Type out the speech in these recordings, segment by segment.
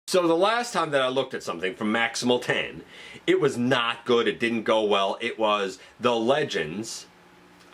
So the last time that I looked at something from Maximal 10, it was not good, it didn't go well. It was the Legends,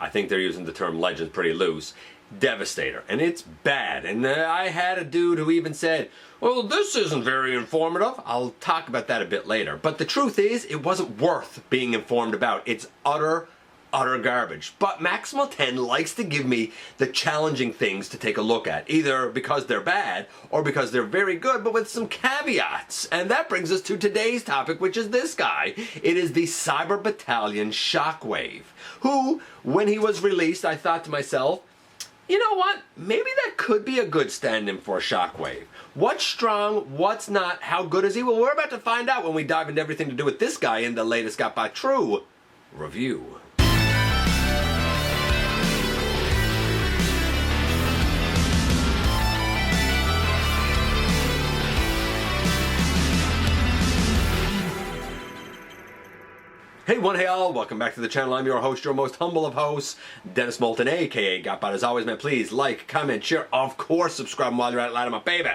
I think they're using the term Legends pretty loose, Devastator. And it's bad. And I had a dude who even said, well, this isn't very informative. I'll talk about that a bit later. But the truth is, it wasn't worth being informed about. It's utter garbage. But Maximal 10 likes to give me the challenging things to take a look at, either because they're bad or because they're very good, but with some caveats. And that brings us to today's topic, which is this guy. It is the Cyber Battalion Shockwave, who, when he was released, I thought to myself, you know what? Maybe that could be a good stand-in for a Shockwave. What's strong? What's not? How good is he? Well, we're about to find out when we dive into everything to do with this guy in the latest GotBot True review. Hey one, hey all, welcome back to the channel. I'm your host, your most humble of hosts, Dennis Moulton, aka GotBot. As always, man, please like, comment, share, of course, subscribe while you're at it, my baby.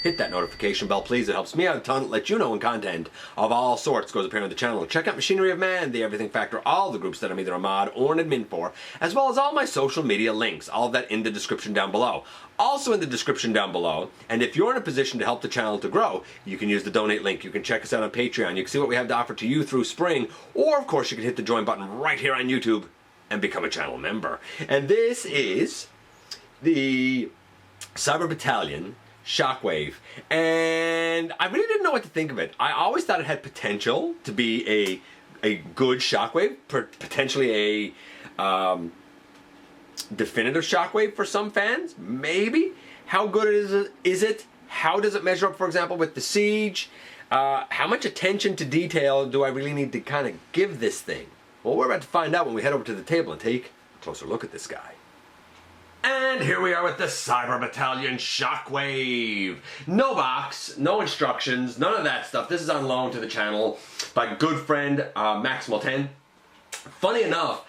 Hit that notification bell, please. It helps me out a ton. Let you know when content of all sorts goes up here on the channel. Check out Machinery of Man, The Everything Factor, all the groups that I'm either a mod or an admin for, as well as all my social media links. All of that in the description down below. Also in the description down below, and if you're in a position to help the channel to grow, you can use the donate link. You can check us out on Patreon. You can see what we have to offer to you through spring, or of course you can hit the join button right here on YouTube and become a channel member. And this is the Cyber Battalion Shockwave, and I really didn't know what to think of it. I always thought it had potential to be a good Shockwave, potentially a definitive Shockwave for some fans, maybe. How good is it? How does it measure up, for example, with the Siege? How much attention to detail do I really need to kind of give this thing? Well, we're about to find out when we head over to the table and take a closer look at this guy. And here we are with the Cyber Battalion Shockwave. No box, no instructions, none of that stuff. This is on loan to the channel by good friend Maximal 10. Funny enough,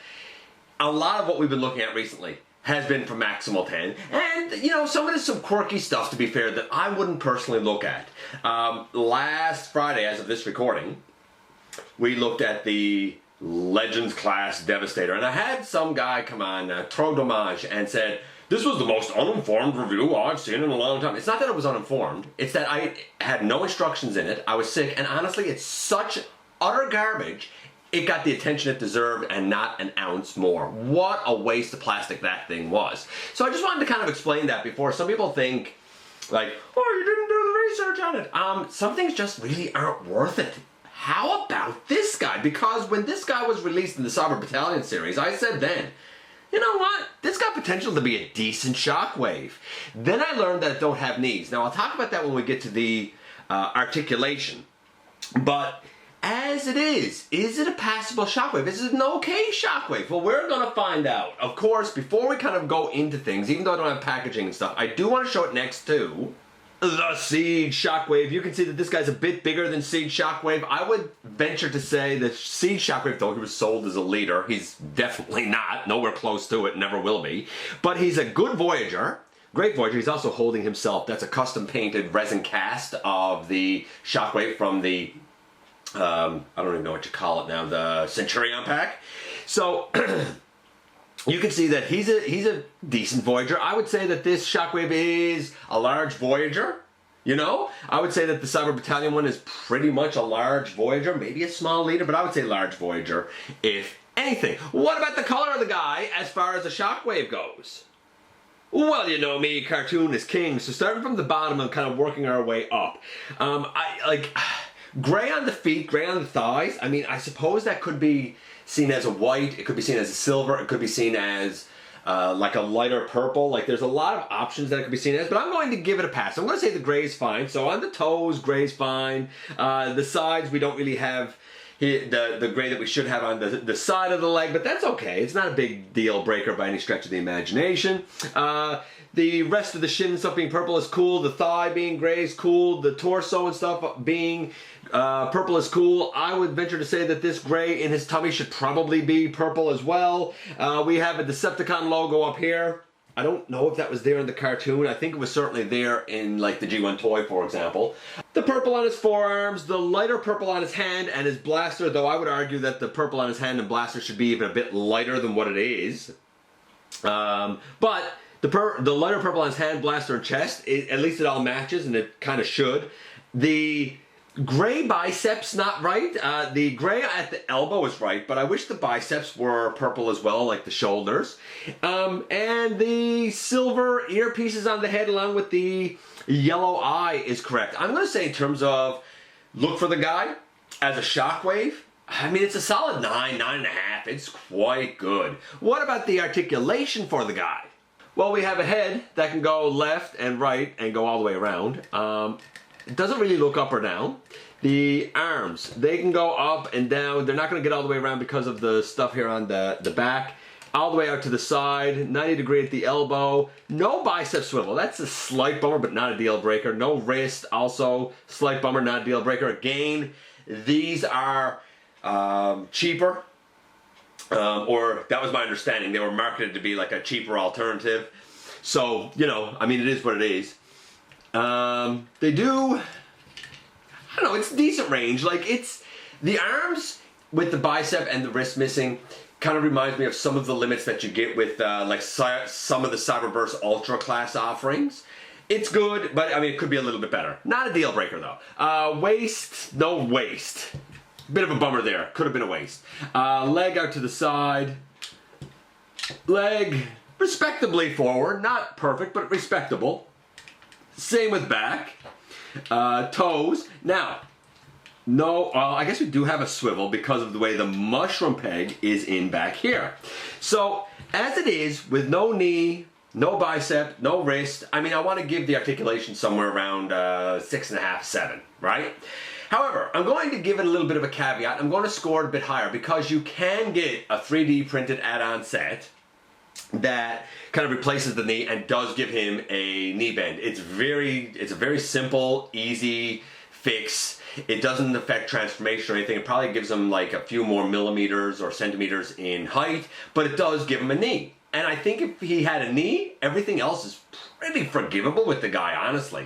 a lot of what we've been looking at recently has been from Maximal 10. And, you know, some of it is some quirky stuff, to be fair, that I wouldn't personally look at. Last Friday, as of this recording, we looked at the Legends class Devastator, and I had some guy come on, trop dommage, and said, this was the most uninformed review I've seen in a long time. It's not that it was uninformed, it's that I had no instructions in it, I was sick, and honestly, it's such utter garbage, it got the attention it deserved and not an ounce more. What a waste of plastic that thing was. So I just wanted to kind of explain that before some people think, like, oh, you didn't do the research on it. Some things just really aren't worth it. How about this guy? Because when this guy was released in the Cyber Battalion series, I said then, you know what? This got potential to be a decent Shockwave. Then I learned that it don't have knees. Now I'll talk about that when we get to the articulation. But as it is it a passable Shockwave? Is it an okay Shockwave? Well, we're gonna find out. Of course, before we kind of go into things, even though I don't have packaging and stuff, I do want to show it next to the Siege Shockwave. You can see that this guy's a bit bigger than Siege Shockwave. I would venture to say that Siege Shockwave, though he was sold as a leader, he's definitely not, nowhere close to it, never will be. But he's a good Voyager, great Voyager. He's also holding himself, that's a custom painted resin cast of the Shockwave from the, I don't even know what you call it now, the Centurion pack. So, you can see that he's a decent Voyager. I would say that this Shockwave is a large Voyager. You know, I would say that the Cyber Battalion one is pretty much a large Voyager, maybe a small leader, but I would say large Voyager, if anything. What about the color of the guy as far as the Shockwave goes? Well, you know me, cartoon is king. So starting from the bottom and kind of working our way up. I like gray on the feet, gray on the thighs. I mean, I suppose that could be seen as a white, it could be seen as a silver, it could be seen as like a lighter purple. Like there's a lot of options that it could be seen as, but I'm going to give it a pass. I'm going to say the gray is fine. So on the toes, gray is fine. The sides, we don't really have the gray that we should have on the side of the leg, but that's okay. It's not a big deal breaker by any stretch of the imagination. The rest of the shin and stuff being purple is cool. The thigh being gray is cool. The torso and stuff being purple is cool. I would venture to say that this gray in his tummy should probably be purple as well. We have a Decepticon logo up here. I don't know if that was there in the cartoon. I think it was certainly there in like the G1 toy, for example. The purple on his forearms, the lighter purple on his hand, and his blaster, though I would argue that the purple on his hand and blaster should be even a bit lighter than what it is. But the lighter purple on his hand, blaster, and chest, at least it all matches, and it kind of should. The gray biceps not right. The gray at the elbow is right, but I wish the biceps were purple as well, like the shoulders. And the silver earpieces on the head along with the yellow eye is correct. I'm going to say in terms of look for the guy as a Shockwave, I mean, it's a solid 9, 9.5. It's quite good. What about the articulation for the guy? Well, we have a head that can go left and right and go all the way around. It doesn't really look up or down. The arms, they can go up and down. They're not going to get all the way around because of the stuff here on the back. All the way out to the side, 90 degree at the elbow. No bicep swivel. That's a slight bummer, but not a deal breaker. No wrist, also slight bummer, not a deal breaker. Again, these are cheaper. Or that was my understanding. They were marketed to be like a cheaper alternative. So, you know, I mean, it is what it is. They do, I don't know, it's decent range. Like, it's, the arms with the bicep and the wrist missing kind of reminds me of some of the limits that you get with, like, some of the Cyberburst Ultra class offerings. It's good, but, I mean, it could be a little bit better. Not a deal breaker, though. Waist, no waist. Bit of a bummer there. Could have been a waist. Leg out to the side. Leg respectably forward. Not perfect, but respectable. Same with back. Toes. Now, no, I guess we do have a swivel because of the way the mushroom peg is in back here. So, as it is, with no knee, no bicep, no wrist, I mean, I want to give the articulation somewhere around 6.5, 7, right? However, I'm going to give it a little bit of a caveat. I'm going to score it a bit higher because you can get a 3D printed add-on set that kind of replaces the knee and does give him a knee bend. It's a very simple, easy fix. It doesn't affect transformation or anything. It probably gives him like a few more millimeters or centimeters in height, but it does give him a knee. And I think if he had a knee, everything else is pretty forgivable with the guy, honestly.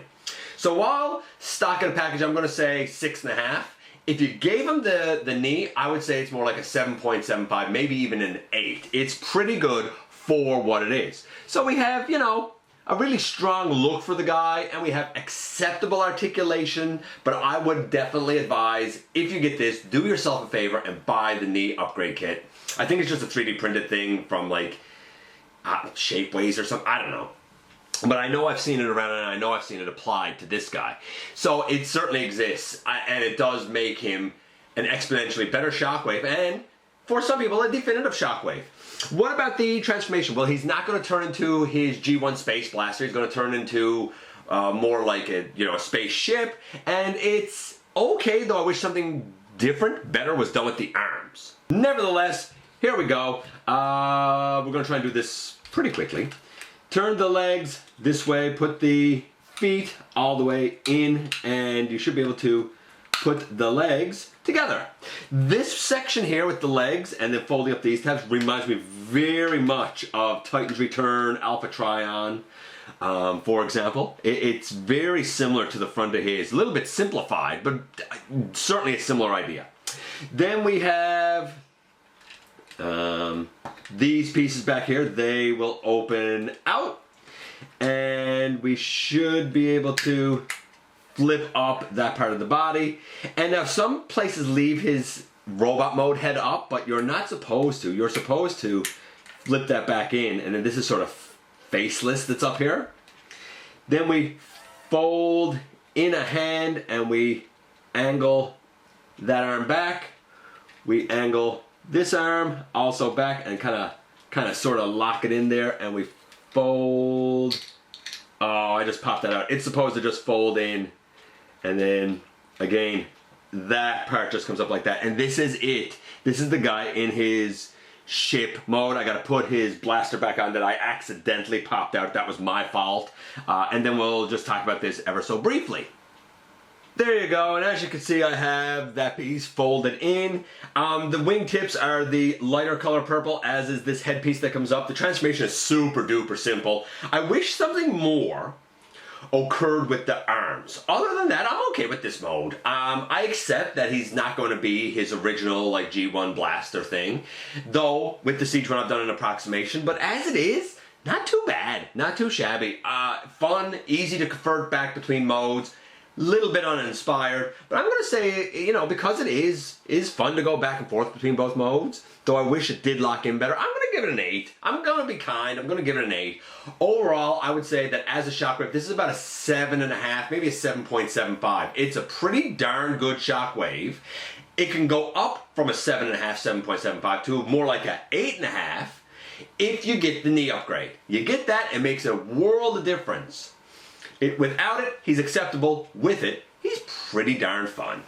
So while stock in a package, I'm going to say 6.5. If you gave him the knee, I would say it's more like a 7.75, maybe even an 8. It's pretty good for what it is. So we have, you know, a really strong look for the guy, and we have acceptable articulation, but I would definitely advise, if you get this, do yourself a favor and buy the knee upgrade kit. I think it's just a 3D printed thing from like Shapeways or something, I don't know. But I know I've seen it around, and I know I've seen it applied to this guy. So it certainly exists, and it does make him an exponentially better Shockwave, and for some people, a definitive Shockwave. What about the transformation? Well, he's not going to turn into his G1 Space Blaster. He's going to turn into more like a, you know, a spaceship, and it's okay, though I wish something different, better was done with the arms. Nevertheless, here we go. We're going to try and do this pretty quickly. Turn the legs this way, put the feet all the way in, and you should be able to put the legs together. This section here with the legs and then folding up these tabs reminds me very much of Titan's Return, Alpha Trion, for example. It's very similar to the front of his. A little bit simplified, but certainly a similar idea. Then we have these pieces back here. They will open out, and we should be able to flip up that part of the body. And now some places leave his robot mode head up, but you're not supposed to. You're supposed to flip that back in, and then this is sort of faceless that's up here. Then we fold in a hand and we angle that arm back. We angle this arm also back and kind of sort of lock it in there, and we fold. Oh, I just popped that out. It's supposed to just fold in, and then again that part just comes up like that, and this is it. This is the guy in his ship mode. I gotta put his blaster back on that I accidentally popped out. That was my fault. And then we'll just talk about this ever so briefly. There you go, and as you can see, I have that piece folded in. The wingtips are the lighter color purple, as is this headpiece that comes up. The transformation is super duper simple. I wish something more occurred with the arms. Other than that, I'm okay with this mode. I accept that he's not going to be his original like G1 blaster thing, though with the Siege Run I've done an approximation, but as it is, not too bad, not too shabby. Fun, easy to convert back between modes. Little bit uninspired, but I'm gonna say, you know, because it is fun to go back and forth between both modes, though I wish it did lock in better, I'm gonna give it an 8. I'm gonna be kind, I'm gonna give it an 8. Overall, I would say that as a Shockwave, this is about a 7.5, maybe a 7.75. It's a pretty darn good Shockwave. It can go up from a 7.5, 7.75 to more like a 8.5 if you get the knee upgrade. You get that, it makes a world of difference. Without it, he's acceptable. With it, he's pretty darn fun.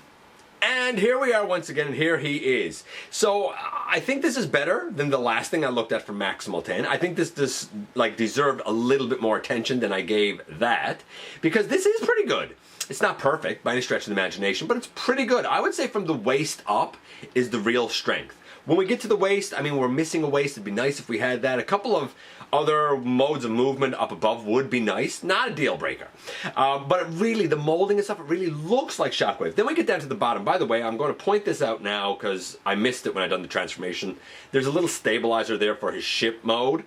And here we are once again, and here he is. So I think this is better than the last thing I looked at from Maximal 10. I think this like deserved a little bit more attention than I gave that, because this is pretty good. It's not perfect by any stretch of the imagination, but it's pretty good. I would say from the waist up is the real strength. When we get to the waist, I mean, we're missing a waist. It'd be nice if we had that. A couple of other modes of movement up above would be nice. Not a deal breaker. But really, the molding and stuff, it really looks like Shockwave. Then we get down to the bottom. By the way, I'm going to point this out now because I missed it when I done the transformation. There's a little stabilizer there for his ship mode.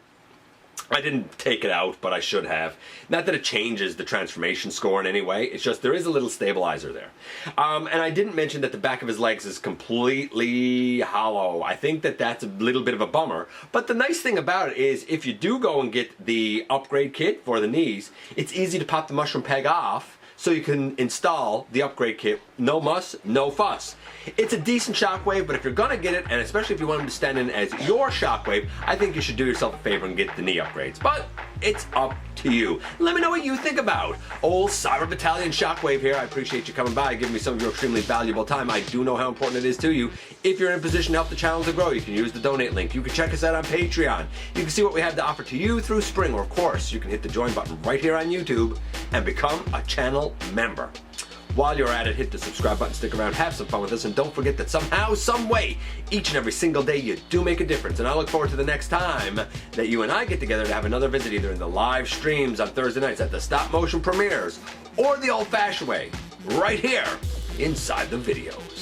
I didn't take it out, but I should have. Not that it changes the transformation score in any way, it's just there is a little stabilizer there. And I didn't mention that the back of his legs is completely hollow. I think that that's a little bit of a bummer, but the nice thing about it is if you do go and get the upgrade kit for the knees, it's easy to pop the mushroom peg off so you can install the upgrade kit. No muss, no fuss. It's a decent Shockwave, but if you're gonna get it, and especially if you want him to stand in as your Shockwave, I think you should do yourself a favor and get the knee upgrades. But it's up to you. Let me know what you think about old Cyber Battalion Shockwave here. I appreciate you coming by, giving me some of your extremely valuable time. I do know how important it is to you. If you're in a position to help the channel to grow, you can use the donate link. You can check us out on Patreon. You can see what we have to offer to you through Spring, or of course, you can hit the join button right here on YouTube and become a channel member. While you're at it, hit the subscribe button, stick around, have some fun with us, and don't forget that somehow, some way, each and every single day you do make a difference. And I look forward to the next time that you and I get together to have another visit, either in the live streams on Thursday nights at the stop motion premieres, or the old-fashioned way, right here inside the videos.